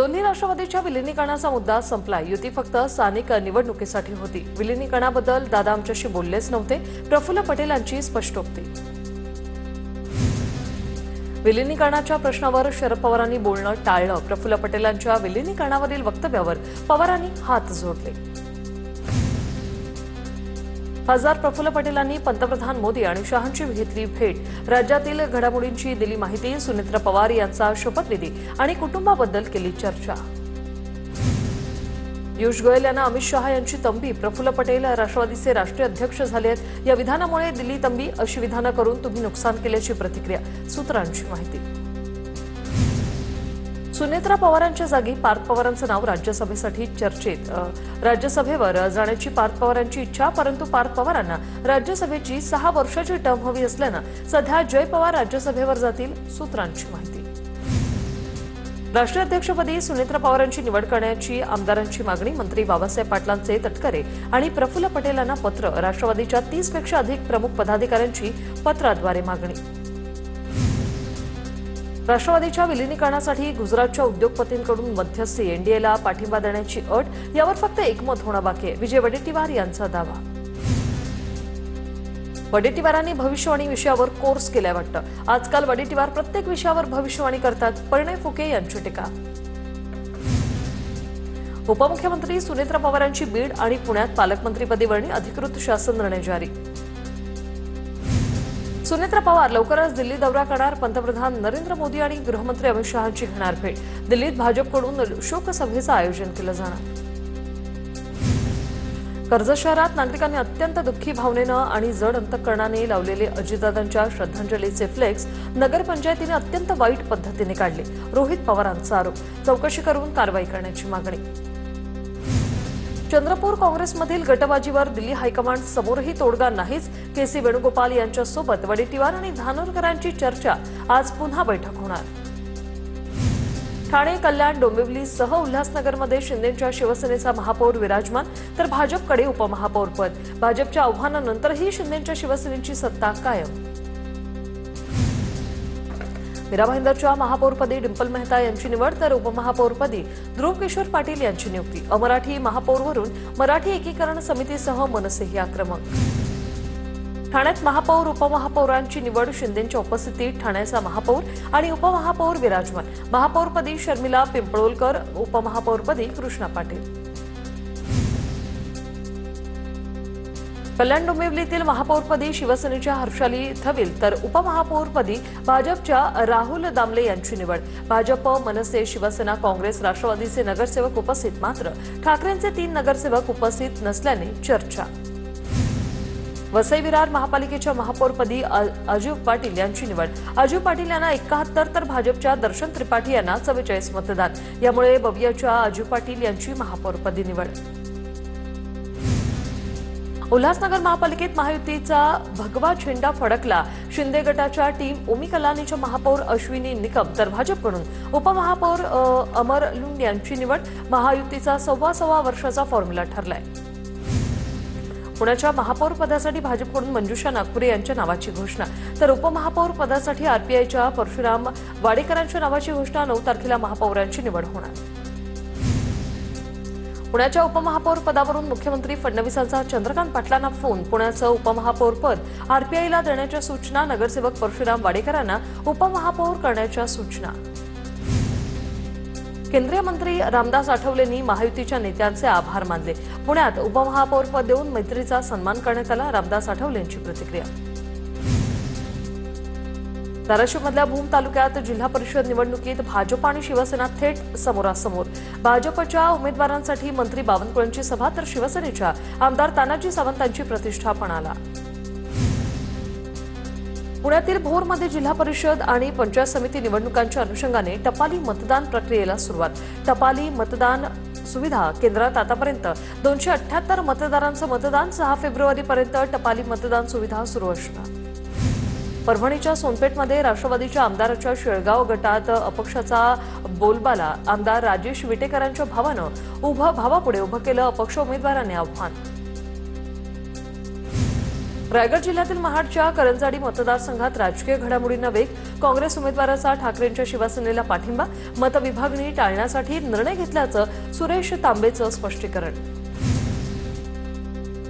दोन्ही राष्ट्रवादीच्या विलिनीकरणाचा मुद्दा संपला। युती फक्त स्थानिक निवडणुकीसाठी होती। विलिनीकरणाबद्दल दादा आमच्याशी बोललेच नव्हते, प्रफुल्ल पटेल यांची स्पष्टोक्ती। विलिनीकरणाच्या प्रश्नावर शरद पवारांनी बोलणं टाळलं। प्रफुल्ल पटेलांच्या विलिनीकरणावरील वक्तव्यावर पवारांनी हात जोडले। खासदार प्रफुल्ल पटेलांनी पंतप्रधान मोदी आणि शहांची घेतली भेट। राज्यातील घडामोडींची दिली माहिती। सुनेत्रा पवार यांचा शपथविधी आणि कुटुंबाबद्दल केली चर्चा। पियुष गोयल यांना अमित शहा यांची तंबी। प्रफुल्ल पटेल राष्ट्रवादीचे राष्ट्रीय अध्यक्ष झाले आहेत। या विधानामुळे दिल्ली तंबी अशी विधानं करून तुम्ही नुकसान केल्याची प्रतिक्रिया। सूत्रांची माहिती। सुनेत्रा पवारांच्या जागी पार्थ पवारांचं नाव राज्यसभेसाठी चर्चेत। राज्यसभेवर जाण्याची पार्थ पवारांची इच्छा, परंतु पार्थ पवारांना राज्यसभेची 6 वर्षाची टर्म हवी असल्यानं सध्या जय पवार राज्यसभेवर जातील। सूत्रांची माहिती। राष्ट्रीय अध्यक्षपदी सुनेत्रा पवारांची निवड करण्याची आमदारांची मागणी। मंत्री बाबासाहेब पाटलांचे तटकरे आणि प्रफुल्ल पटेलांना पत्र। राष्ट्रवादीच्या 30 पेक्षा अधिक प्रमुख पदाधिकाऱ्यांची पत्राद्वारे मागणी। राष्ट्रवादीच्या विलिनीकरणासाठी गुजरातच्या उद्योगपतींकडून मध्यस्थी। एनडीएला पाठिंबा देण्याची अट, यावर फक्त एकमत होणं बाकी आहे। विजय वडेट्टीवार यांचा दावा। वडेट्टीवारांनी भविष्यवाणी विषयावर कोर्स केलाय वाटतं। आजकाल वडेट्टीवार प्रत्येक विषयावर भविष्यवाणी करतात। परिणय फुके यांची टीका। उपमुख्यमंत्री सुनेत्रा पवारांची बीड आणि पुण्यात पालकमंत्रीपदी वर्णी। अधिकृत शासन निर्णय जारी। सुनेत्रा पवार लवकरच दिल्ली दौरा करणार। पंतप्रधान नरेंद्र मोदी आणि गृहमंत्री अमित शहांची घेणार भेट। दिल्लीत भाजपकडून शोकसभेचं आयोजन केलं जाणार। कर्जत शहरात नागरिकांनी अत्यंत दुःखी भावनेनं आणि जड अंतःकरणाने लावलेले अजितदादांच्या श्रद्धांजलीचे फ्लेक्स नगरपंचायतीने अत्यंत वाईट पद्धतीने काढले। रोहित पवारांचा आरोप। चौकशी करून कारवाई करण्याची मागणी। चंद्रपूर काँग्रेसमधील गटबाजीवर दिल्ली हायकमांड समोरही तोडगा नाहीच। के.सी. वेणुगोपाल यांच्यासोबत वडेट्टीवार आणि धानोरकरांची चर्चा। आज पुन्हा बैठक होणार। ठाणे, कल्याण, डोंबिवलीसह उल्हासनगरमध्ये शिंदेंच्या शिवसेनेचा महापौर विराजमान, तर भाजपकडे उपमहापौरपद। भाजपच्या आव्हानानंतरही शिंदेंच्या शिवसेनेची सत्ता कायम। मीरा भाईंदरच्या महापौरपदी डिंपल मेहता यांची निवड, तर उपमहापौरपदी ध्रुव किशोर पाटील यांची नियुक्ती। अमराठी महापौरवरून मराठी एकीकरण समितीसह मनसेही आक्रमक। ठाण्यात महापौर उपमहापौरांची निवड। शिंदेंच्या उपस्थितीत ठाण्याचा महापौर आणि उपमहापौर विराजमान। महापौरपदी शर्मिला पिंपळोलकर, उपमहापौरपदी कृष्णा पाटील। कल्याण डोंबिवलीतील महापौरपदी शिवसेनेच्या हर्षाली थविल, तर उपमहापौरपदी भाजपच्या राहुल दामले यांची निवड। भाजप, मनसे, शिवसेना, काँग्रेस, राष्ट्रवादीचे नगरसेवक उपस्थित, मात्र ठाकरेंचे 3 नगरसेवक उपस्थित नसल्याने चर्चा। वसई विरार महापालिकेच्या महापौरपदी अजूब पाटील यांची निवड। अजूब पाटील यांना 71, तर भाजपच्या दर्शन त्रिपाठी यांना 44 मतदान। यामुळे बवियाच्या अजूब पाटील यांची महापौरपदी निवड। उल्हासनगर महापालिकेत महायुतीचा भगवा झेंडा फडकला। शिंदे गटाच्या टीम ओमी कलानीच्या महापौर अश्विनी निकम, तर भाजपकडून उपमहापौर अमर लुंड यांची निवड। महायुतीचा 1.25 वर्षाचा फॉर्म्युला ठरलाय। पुण्याच्या महापौर पदासाठी भाजपकडून मंजुषा नागपुरे यांच्या नावाची घोषणा, तर उपमहापौर पदासाठी आरपीआयच्या परशुराम वाडेकरांच्या नावाची घोषणा। 9 तारखेला महापौरांची निवड होणार। पुण्याच्या उपमहापौर पदावरून मुख्यमंत्री फडणवीसांचा चंद्रकांत पाटलांना फोन। पुण्याचं उपमहापौर पद आरपीआयला देण्याच्या सूचना। नगरसेवक परशुराम वाडेकरांना उपमहापौर करण्याच्या सूचना। केंद्रीय मंत्री रामदास आठवलेंनी महायुतीच्या नेत्यांचे आभार मानले। पुण्यात उपमहापौर पद देऊन मैत्रीचा सन्मान करण्यात आला। रामदास आठवलेंची प्रतिक्रिया। धाराशिवमधल्या भूम तालुक्यात जिल्हा परिषद निवडणुकीत भाजप आणि शिवसेना थेट समोरासमोर। भाजपच्या उमेदवारांसाठी मंत्री बावनकुळेंची सभा, तर शिवसेनेच्या आमदार तानाजी सावंतांची प्रतिष्ठा पणाला। पुण्यातील भोरमध्ये जिल्हा परिषद आणि पंचायत समिती निवडणुकांच्या अनुषंगाने टपाली मतदान प्रक्रियेला सुरुवात। टपाली मतदान सुविधा केंद्रात आतापर्यंत 278 मतदारांचं मतदान। 6 फेब्रुवारीपर्यंत टपाली मतदान सुविधा सुरू असणार। परभणीच्या सोनपेठमध्ये राष्ट्रवादीच्या आमदाराच्या शेळगाव गटात अपक्षाचा बोलबाला। आमदार राजेश विटेकरांच्या भावानं भावापुढे उभं केलं अपक्ष उमेदवारांनी आव्हान। रायगड जिल्ह्यातील महाडच्या करंजाडी मतदारसंघात राजकीय घडामोडींना वेग. काँग्रेस उमेदवाराचा ठाकरेंच्या शिवसेनेला पाठिंबा. मतविभागणी टाळण्यासाठी निर्णय घेतल्याचं सुरेश तांबेचं स्पष्टीकरण.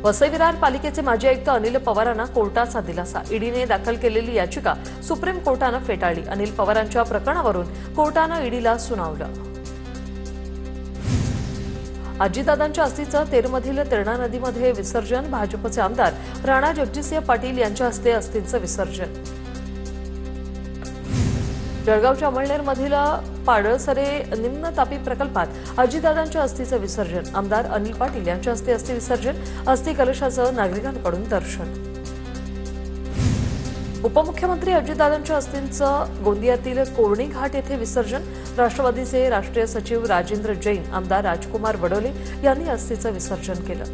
वसई विरार पालिकेचे माजी आयुक्त अनिल पवारांना कोर्टाचा दिलासा. ईडीने दाखल केलेली याचिका सुप्रीम कोर्टानं फेटाळली. अनिल पवारांच्या प्रकरणावरून कोर्टानं ईडीला सुनावलं. अजितदादांच्या अस्थीचं तेरमधील तेरणा नदीमध्ये विसर्जन. भाजपचे आमदार राणा जगजितसिंह पाटील यांच्या हस्ते अस्थींचं विसर्जन. जळगावच्या अमळनेरमधील पाडळसरे निम्न तापी प्रकल्पात अजितदादांच्या अस्थीचं विसर्जन. आमदार अनिल पाटील यांच्या हस्ते अस्थी विसर्जन. अस्थी कलशाचं नागरिकांकडून दर्शन. उपमुख्यमंत्री अजितदादांच्या अस्थींचं गोंदियातील कोरणी घाट येथे विसर्जन. राष्ट्रवादीचे राष्ट्रीय सचिव राजेंद्र जैन, आमदार राजकुमार बडोले यांनी अस्थीचं विसर्जन केलं.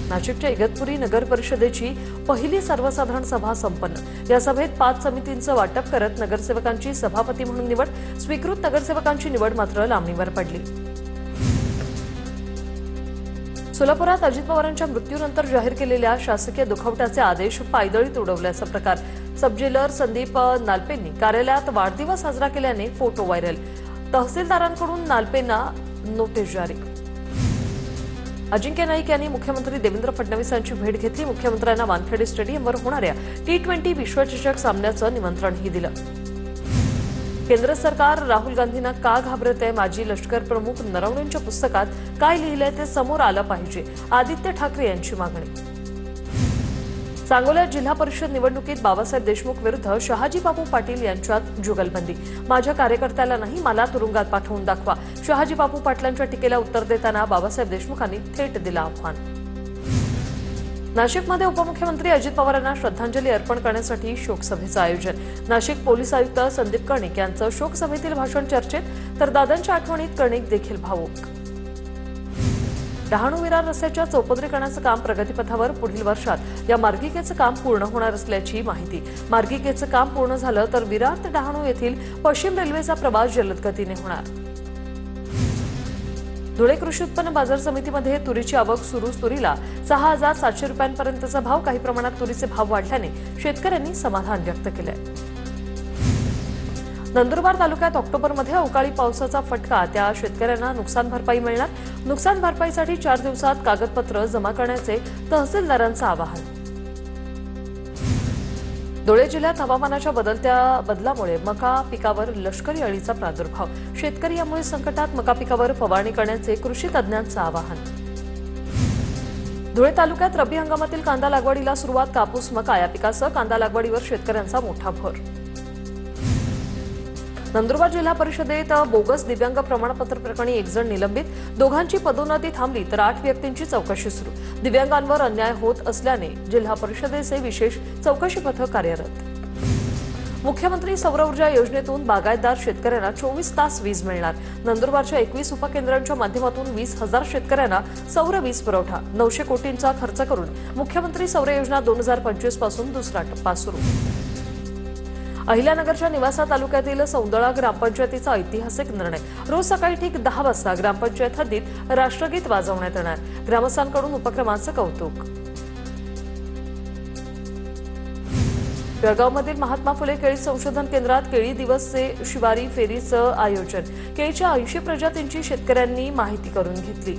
नाशिकच्या इगतपुरी नगर परिषदेची पहिली सर्वसाधारण सभा संपन्न. या सभेत 5 समितींचं वाटप करत नगरसेवकांची सभापती म्हणून निवड. स्वीकृत नगरसेवकांची निवड मात्र लांबणीवर पडली. सोलापुरात अजित पवारांच्या मृत्यूनंतर जाहीर केलेल्या शासकीय दुखवट्याचे आदेश पायदळीत उडवल्याचा प्रकार. सबजेलर संदीप नालपेंनी कार्यालयात वाढदिवस साजरा केल्याने फोटो व्हायरल. तहसीलदारांकडून नालपेंना नोटीस जारी. अजिंक्य नाईक यांनी मुख्यमंत्री देवेंद्र फडणवीस यांची भेट घेतली. मुख्यमंत्र्यांना वानखेडे स्टेडियमवर होणाऱ्या T20 विश्वचषक सामन्याचं निमंत्रणही दिलं. केंद्र सरकार राहुल गांधींना का घाबरत आहे? माजी लष्कर प्रमुख नरवणेंच्या पुस्तकात काय लिहिलंय ते समोर आलं पाहिजे. आदित्य ठाकरे यांची मागणी. सांगोला जिल्हा परिषद निवडणुकीत बाबासाहेब देशमुख विरुद्ध शहाजी बापू पाटील यांच्यात जुगलबंदी. माझ्या कार्यकर्त्याला नाही, मला तुरुंगात पाठवून दाखवा. शहाजी बापू पाटलांच्या टीकेला उत्तर देताना बाबासाहेब देशमुखांनी थेट दिलं आव्हान. नाशिकमध्ये उपमुख्यमंत्री अजित पवारांना श्रद्धांजली अर्पण करण्यासाठी शोकसभेचं आयोजन. नाशिक पोलीस आयुक्त संदीप कर्णिक यांचं शोकसभेतील भाषण चर्चेत, तर दादांच्या आठवणीत कर्णिक देखील भावूक. डहाणू विरार रस्त्याच्या चौपदरीकरणाचं काम प्रगतीपथावर. पुढील वर्षात या मार्गिकेचं काम पूर्ण होणार असल्याची माहिती. मार्गिकेचं काम पूर्ण झालं तर विरार ते डहाणू येथील पश्चिम रेल्वेचा प्रवास जलद गतीने होणार. धुळे कृषी उत्पन्न बाजार समितीमध्ये तुरीची आवक सुरूच. तुरीला 6,700 रुपयांपर्यंतचा भाव. काही प्रमाणात तुरीचे भाव वाढल्याने शेतकऱ्यांनी समाधान व्यक्त केलंय. नंदुरबार तालुक्यात ऑक्टोबरमध्ये अवकाळी पावसाचा फटका. त्या शेतकऱ्यांना नुकसान भरपाई मिळणार. नुकसान भरपाईसाठी 4 दिवसात कागदपत्र जमा करण्याचे तहसीलदारांचं आवाहन. धुळे जिल्ह्यात हवामानाच्या बदलामुळे मका पिकावर लष्करी अळीचा प्रादुर्भाव. शेतकरी यामुळे संकटात. मका पिकावर फवारणी करण्याचे कृषी तज्ज्ञांचं आवाहन. धुळे तालुक्यात रब्बी हंगामातील कांदा लागवडीला सुरुवात. कापूस, मका या पिकासह कांदा लागवडीवर शेतकऱ्यांचा मोठा भर. नंदुरबार जिल्हा परिषदेत बोगस दिव्यांग प्रमाणपत्र प्रकरणी 1 जण निलंबित. दोघांची पदोन्नती थांबली तर 8 व्यक्तींची चौकशी सुरू. दिव्यांगांवर अन्याय होत असल्याने जिल्हा परिषदेचे विशेष चौकशी पथक कार्यरत. मुख्यमंत्री सौर ऊर्जा योजनेतून बागायतदार शेतकऱ्यांना 24 तास वीज मिळणार. नंदुरबारच्या 21 उपकेंद्रांच्या माध्यमातून 20,000 शेतकऱ्यांना सौर वीज पुरवठा. 900 कोटींचा खर्च करून मुख्यमंत्री सौर योजना 2025 पासून दुसरा टप्पा सुरू. अहिल्यानगरच्या निवासा तालुक्यातील सौंदळा ग्रामपंचायतीचा ऐतिहासिक निर्णय. रोज सकाळी ठीक 10 वाजता ग्रामपंचायत हद्दीत राष्ट्रगीत वाजवण्यात येणार. ग्रामस्थांकडून उपक्रमाचं कौतुक. जळगावमधील महात्मा फुले केळी संशोधन केंद्रात केळी दिवसचे शिवारी फेरीचं आयोजन. केळीच्या 80 प्रजातींची शेतकऱ्यांनी माहिती करून घेतली.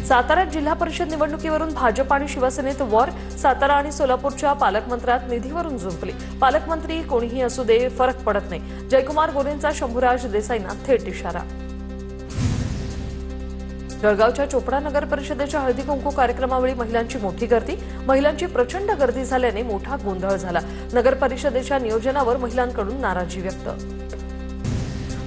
साताऱ्यात जिल्हा परिषद निवडणुकीवरून भाजप आणि शिवसेनेत वॉर. सातारा आणि सोलापूरच्या पालकमंत्र्यात निधीवरून जुंपली. पालकमंत्री कोणीही असू दे, फरक पडत नाही. जयकुमार गोरेंचा शंभूराज देसाईंना थेट इशारा. जळगावच्या चोपडा नगर परिषदेच्या हळदी कुंकू कार्यक्रमावेळी महिलांची मोठी गर्दी. महिलांची प्रचंड गर्दी झाल्याने मोठा गोंधळ झाला. नगर परिषदेच्या नियोजनावर महिलांकडून नाराजी व्यक्त.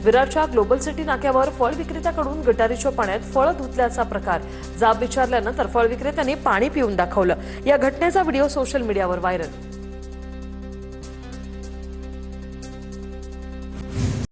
विरारच्या ग्लोबल सिटी नाक्यावर फळ विक्रेत्याकडून गटारीच्या पाण्यात फळ धुतल्याचा प्रकार. जाब विचारल्यानंतर फळ विक्रेत्याने पाणी पिऊन दाखवलं. या घटनेचा व्हिडिओ सोशल मीडियावर व्हायरल.